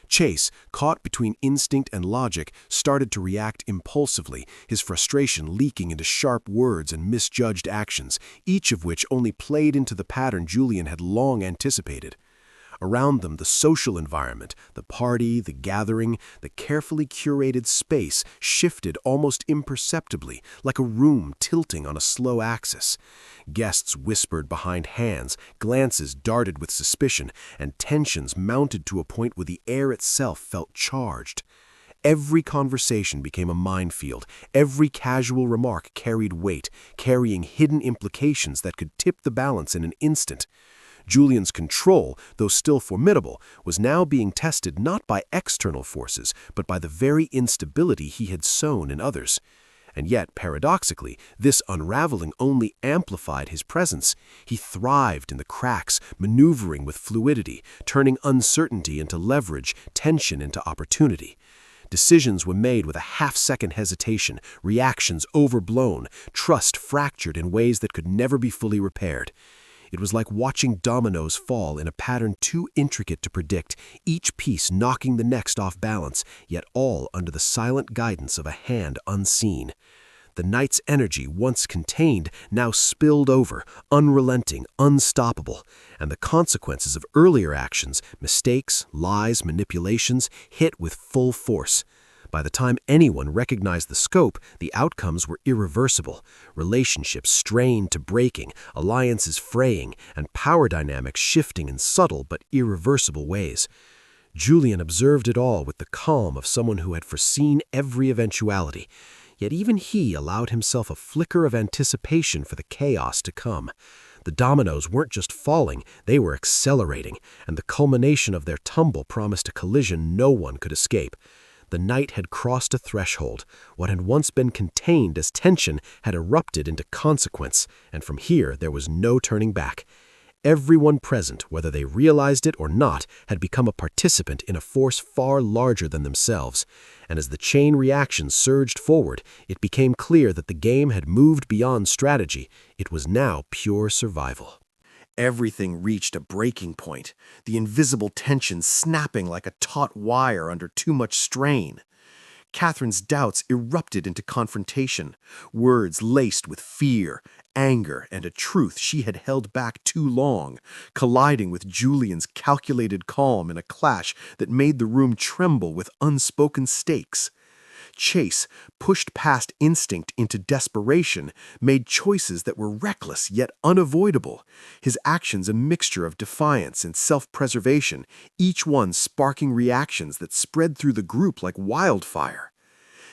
Chase, caught between instinct and logic, started to react impulsively, his frustration leaking into sharp words and misjudged actions, each of which only played into the pattern Julian had long anticipated. Around them, the social environment, the party, the gathering, the carefully curated space shifted almost imperceptibly, like a room tilting on a slow axis. Guests whispered behind hands, glances darted with suspicion, and tensions mounted to a point where the air itself felt charged. Every conversation became a minefield. Every casual remark carried weight, carrying hidden implications that could tip the balance in an instant. Julian's control, though still formidable, was now being tested not by external forces, but by the very instability he had sown in others. And yet, paradoxically, this unraveling only amplified his presence. He thrived in the cracks, maneuvering with fluidity, turning uncertainty into leverage, tension into opportunity. Decisions were made with a half-second hesitation, reactions overblown, trust fractured in ways that could never be fully repaired. It was like watching dominoes fall in a pattern too intricate to predict, each piece knocking the next off balance, yet all under the silent guidance of a hand unseen. The night's energy, once contained, now spilled over, unrelenting, unstoppable, and the consequences of earlier actions, mistakes, lies, manipulations, hit with full force. By the time anyone recognized the scope, the outcomes were irreversible. Relationships strained to breaking, alliances fraying, and power dynamics shifting in subtle but irreversible ways. Julian observed it all with the calm of someone who had foreseen every eventuality. Yet even he allowed himself a flicker of anticipation for the chaos to come. The dominoes weren't just falling, they were accelerating, and the culmination of their tumble promised a collision no one could escape. The night had crossed a threshold. What had once been contained as tension had erupted into consequence, and from here there was no turning back. Everyone present, whether they realized it or not, had become a participant in a force far larger than themselves. And as the chain reaction surged forward, it became clear that the game had moved beyond strategy. It was now pure survival. Everything reached a breaking point, the invisible tension snapping like a taut wire under too much strain. Catherine's doubts erupted into confrontation, words laced with fear, anger, and a truth she had held back too long, colliding with Julian's calculated calm in a clash that made the room tremble with unspoken stakes. Chase, pushed past instinct into desperation, made choices that were reckless yet unavoidable, his actions a mixture of defiance and self-preservation, each one sparking reactions that spread through the group like wildfire.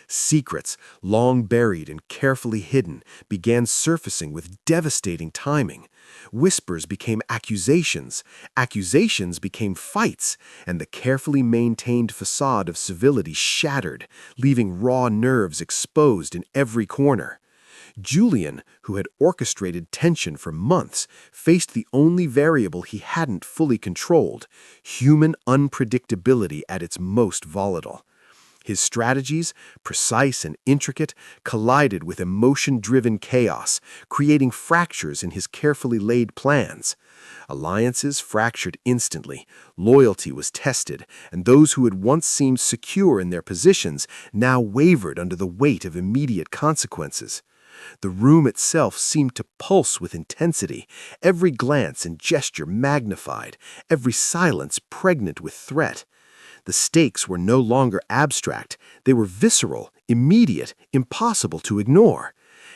Secrets, long buried and carefully hidden, began surfacing with devastating timing. Whispers became accusations, accusations became fights, and the carefully maintained facade of civility shattered, leaving raw nerves exposed in every corner. Julian, who had orchestrated tension for months, faced the only variable he hadn't fully controlled: human unpredictability at its most volatile. His strategies, precise and intricate, collided with emotion-driven chaos, creating fractures in his carefully laid plans. Alliances fractured instantly, loyalty was tested, and those who had once seemed secure in their positions now wavered under the weight of immediate consequences. The room itself seemed to pulse with intensity, every glance and gesture magnified, every silence pregnant with threat. The stakes were no longer abstract, they were visceral, immediate, impossible to ignore.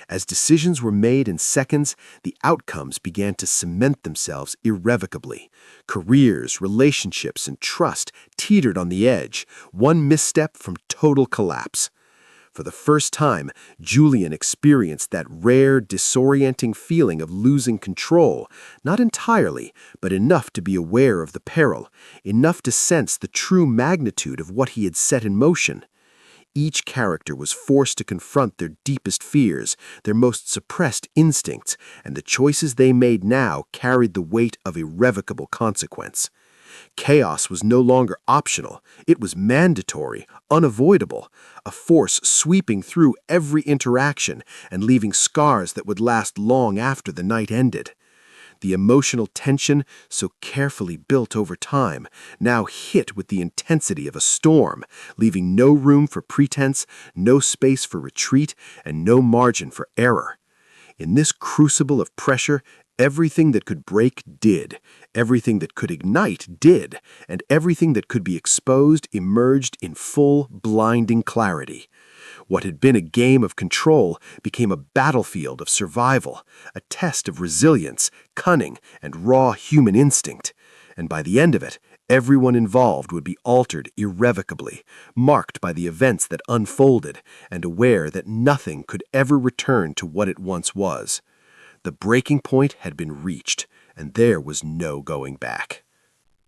As decisions were made in seconds, the outcomes began to cement themselves irrevocably. Careers, relationships, and trust teetered on the edge, one misstep from total collapse. For the first time, Julian experienced that rare, disorienting feeling of losing control, not entirely, but enough to be aware of the peril, enough to sense the true magnitude of what he had set in motion. Each character was forced to confront their deepest fears, their most suppressed instincts, and the choices they made now carried the weight of irrevocable consequence. Chaos was no longer optional, it was mandatory, unavoidable, a force sweeping through every interaction and leaving scars that would last long after the night ended. The emotional tension, so carefully built over time, now hit with the intensity of a storm, leaving no room for pretense, no space for retreat, and no margin for error. In this crucible of pressure, everything that could break did, everything that could ignite did, and everything that could be exposed emerged in full, blinding clarity. What had been a game of control became a battlefield of survival, a test of resilience, cunning, and raw human instinct. And by the end of it, everyone involved would be altered irrevocably, marked by the events that unfolded, and aware that nothing could ever return to what it once was. The breaking point had been reached, and there was no going back.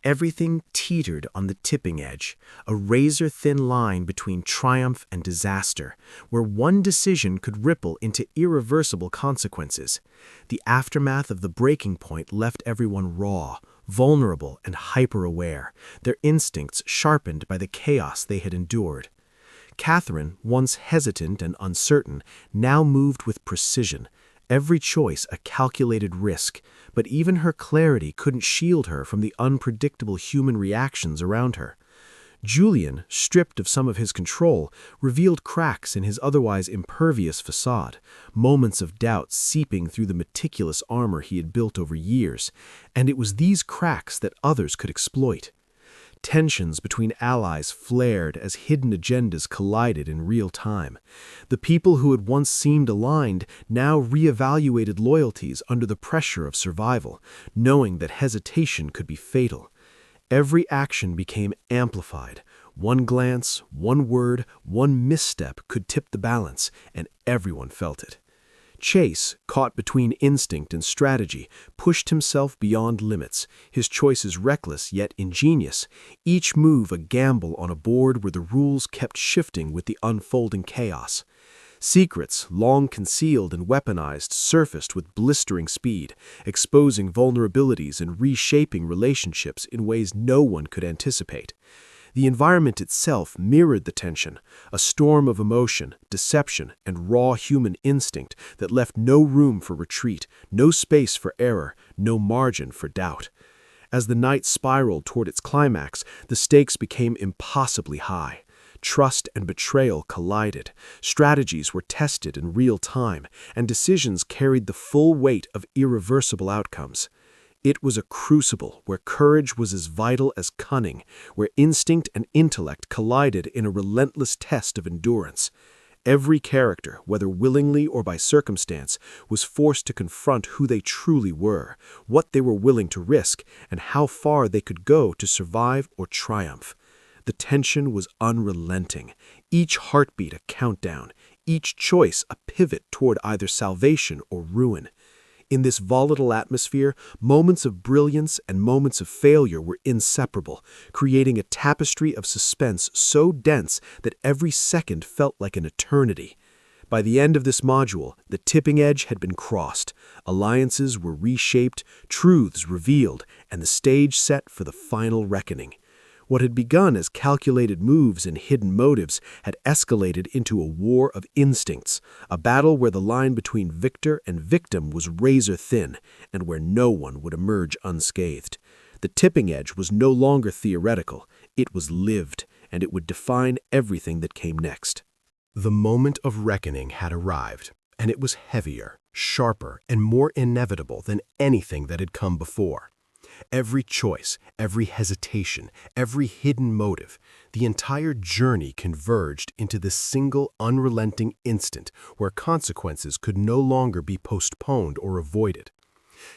Everything teetered on the tipping edge, a razor-thin line between triumph and disaster, where one decision could ripple into irreversible consequences. The aftermath of the breaking point left everyone raw, vulnerable, and hyper-aware, their instincts sharpened by the chaos they had endured. Catherine, once hesitant and uncertain, now moved with precision, every choice a calculated risk, but even her clarity couldn't shield her from the unpredictable human reactions around her. Julian, stripped of some of his control, revealed cracks in his otherwise impervious facade, moments of doubt seeping through the meticulous armor he had built over years, and it was these cracks that others could exploit. Tensions between allies flared as hidden agendas collided in real time. The people who had once seemed aligned now reevaluated loyalties under the pressure of survival, knowing that hesitation could be fatal. Every action became amplified. One glance, one word, one misstep could tip the balance, and everyone felt it. Chase, caught between instinct and strategy, pushed himself beyond limits, his choices reckless yet ingenious, each move a gamble on a board where the rules kept shifting with the unfolding chaos. Secrets, long concealed and weaponized, surfaced with blistering speed, exposing vulnerabilities and reshaping relationships in ways no one could anticipate. The environment itself mirrored the tension, a storm of emotion, deception, and raw human instinct that left no room for retreat, no space for error, no margin for doubt. As the night spiraled toward its climax, the stakes became impossibly high. Trust and betrayal collided, strategies were tested in real time, and decisions carried the full weight of irreversible outcomes. It was a crucible where courage was as vital as cunning, where instinct and intellect collided in a relentless test of endurance. Every character, whether willingly or by circumstance, was forced to confront who they truly were, what they were willing to risk, and how far they could go to survive or triumph. The tension was unrelenting, each heartbeat a countdown, each choice a pivot toward either salvation or ruin. In this volatile atmosphere, moments of brilliance and moments of failure were inseparable, creating a tapestry of suspense so dense that every second felt like an eternity. By the end of this module, the tipping edge had been crossed, alliances were reshaped, truths revealed, and the stage set for the final reckoning. What had begun as calculated moves and hidden motives had escalated into a war of instincts, a battle where the line between victor and victim was razor thin, and where no one would emerge unscathed. The tipping edge was no longer theoretical, it was lived, and it would define everything that came next. The moment of reckoning had arrived, and it was heavier, sharper, and more inevitable than anything that had come before. Every choice, every hesitation, every hidden motive, the entire journey converged into this single unrelenting instant where consequences could no longer be postponed or avoided.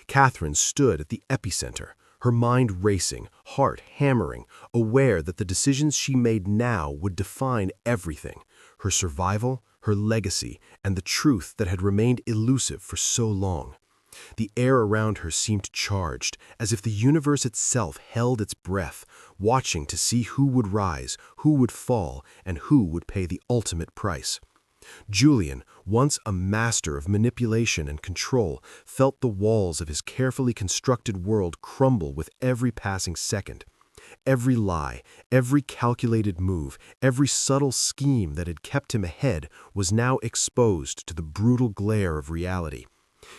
Catherine stood at the epicenter, her mind racing, heart hammering, aware that the decisions she made now would define everything, her survival, her legacy, and the truth that had remained elusive for so long. The air around her seemed charged, as if the universe itself held its breath, watching to see who would rise, who would fall, and who would pay the ultimate price. Julian, once a master of manipulation and control, felt the walls of his carefully constructed world crumble with every passing second. Every lie, every calculated move, every subtle scheme that had kept him ahead was now exposed to the brutal glare of reality.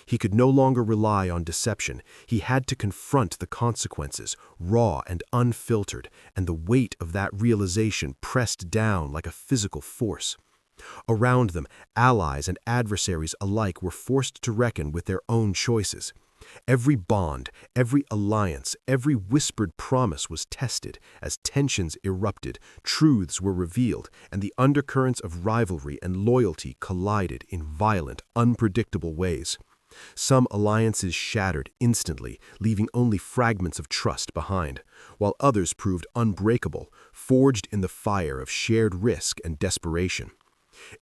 He could no longer rely on deception. He had to confront the consequences, raw and unfiltered, and the weight of that realization pressed down like a physical force. Around them, allies and adversaries alike were forced to reckon with their own choices. Every bond, every alliance, every whispered promise was tested as tensions erupted, truths were revealed, and the undercurrents of rivalry and loyalty collided in violent, unpredictable ways. Some alliances shattered instantly, leaving only fragments of trust behind, while others proved unbreakable, forged in the fire of shared risk and desperation.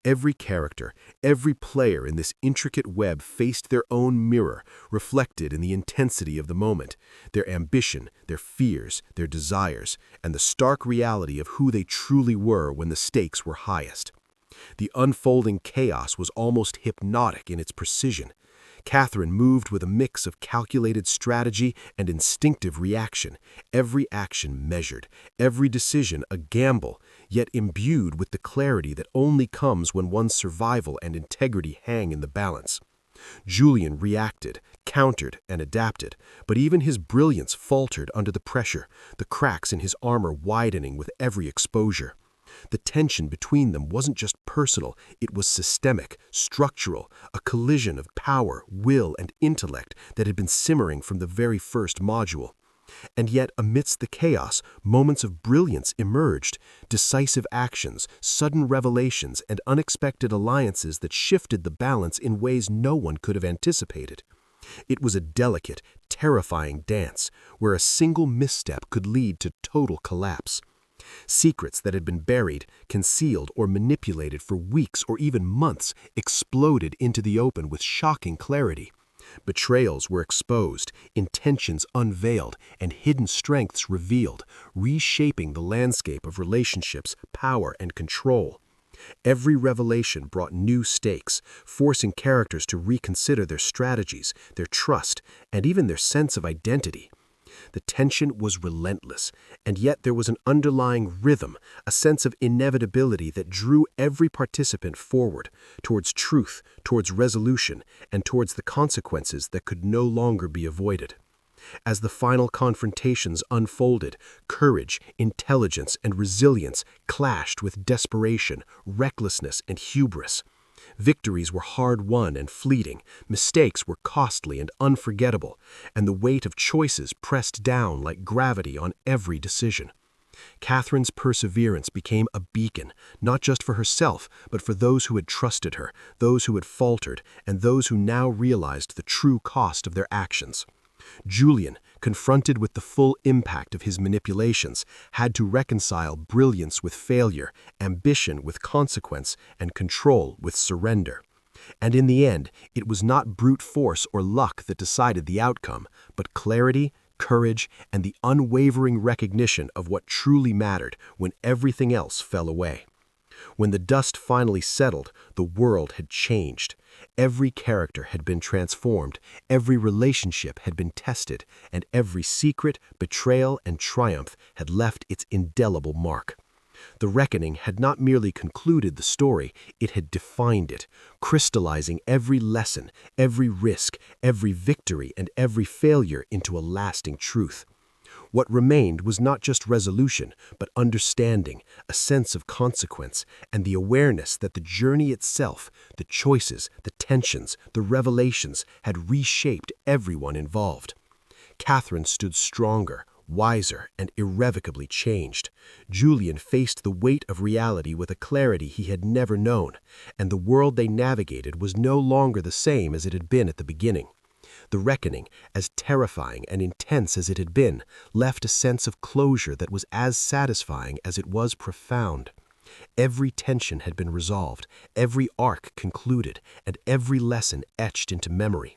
Every character, every player in this intricate web faced their own mirror, reflected in the intensity of the moment, their ambition, their fears, their desires, and the stark reality of who they truly were when the stakes were highest. The unfolding chaos was almost hypnotic in its precision. Catherine moved with a mix of calculated strategy and instinctive reaction, every action measured, every decision a gamble, yet imbued with the clarity that only comes when one's survival and integrity hang in the balance. Julian reacted, countered, and adapted, but even his brilliance faltered under the pressure, the cracks in his armor widening with every exposure. The tension between them wasn't just personal, it was systemic, structural, a collision of power, will, and intellect that had been simmering from the very first module. And yet, amidst the chaos, moments of brilliance emerged, decisive actions, sudden revelations, and unexpected alliances that shifted the balance in ways no one could have anticipated. It was a delicate, terrifying dance, where a single misstep could lead to total collapse. Secrets that had been buried, concealed, or manipulated for weeks or even months exploded into the open with shocking clarity. Betrayals were exposed, intentions unveiled, and hidden strengths revealed, reshaping the landscape of relationships, power, and control. Every revelation brought new stakes, forcing characters to reconsider their strategies, their trust, and even their sense of identity. The tension was relentless, and yet there was an underlying rhythm, a sense of inevitability that drew every participant forward, towards truth, towards resolution, and towards the consequences that could no longer be avoided. As the final confrontations unfolded, courage, intelligence, and resilience clashed with desperation, recklessness, and hubris. Victories were hard-won and fleeting, mistakes were costly and unforgettable, and the weight of choices pressed down like gravity on every decision. Catherine's perseverance became a beacon, not just for herself, but for those who had trusted her, those who had faltered, and those who now realized the true cost of their actions. Julian, confronted with the full impact of his manipulations, had to reconcile brilliance with failure, ambition with consequence, and control with surrender. And in the end, it was not brute force or luck that decided the outcome, but clarity, courage, and the unwavering recognition of what truly mattered when everything else fell away. When the dust finally settled, the world had changed. Every character had been transformed, every relationship had been tested, and every secret, betrayal, and triumph had left its indelible mark. The reckoning had not merely concluded the story, it had defined it, crystallizing every lesson, every risk, every victory, and every failure into a lasting truth. What remained was not just resolution, but understanding, a sense of consequence, and the awareness that the journey itself, the choices, the tensions, the revelations, had reshaped everyone involved. Catherine stood stronger, wiser, and irrevocably changed. Julian faced the weight of reality with a clarity he had never known, and the world they navigated was no longer the same as it had been at the beginning. The reckoning, as terrifying and intense as it had been, left a sense of closure that was as satisfying as it was profound. Every tension had been resolved, every arc concluded, and every lesson etched into memory.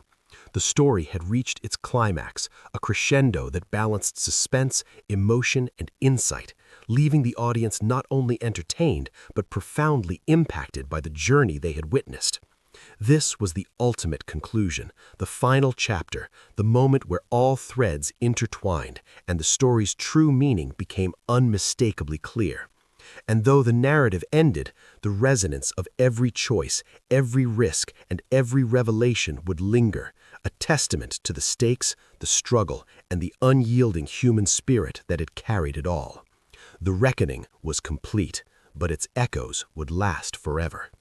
The story had reached its climax, a crescendo that balanced suspense, emotion, and insight, leaving the audience not only entertained, but profoundly impacted by the journey they had witnessed. This was the ultimate conclusion, the final chapter, the moment where all threads intertwined and the story's true meaning became unmistakably clear. And though the narrative ended, the resonance of every choice, every risk, and every revelation would linger, a testament to the stakes, the struggle, and the unyielding human spirit that had carried it all. The reckoning was complete, but its echoes would last forever.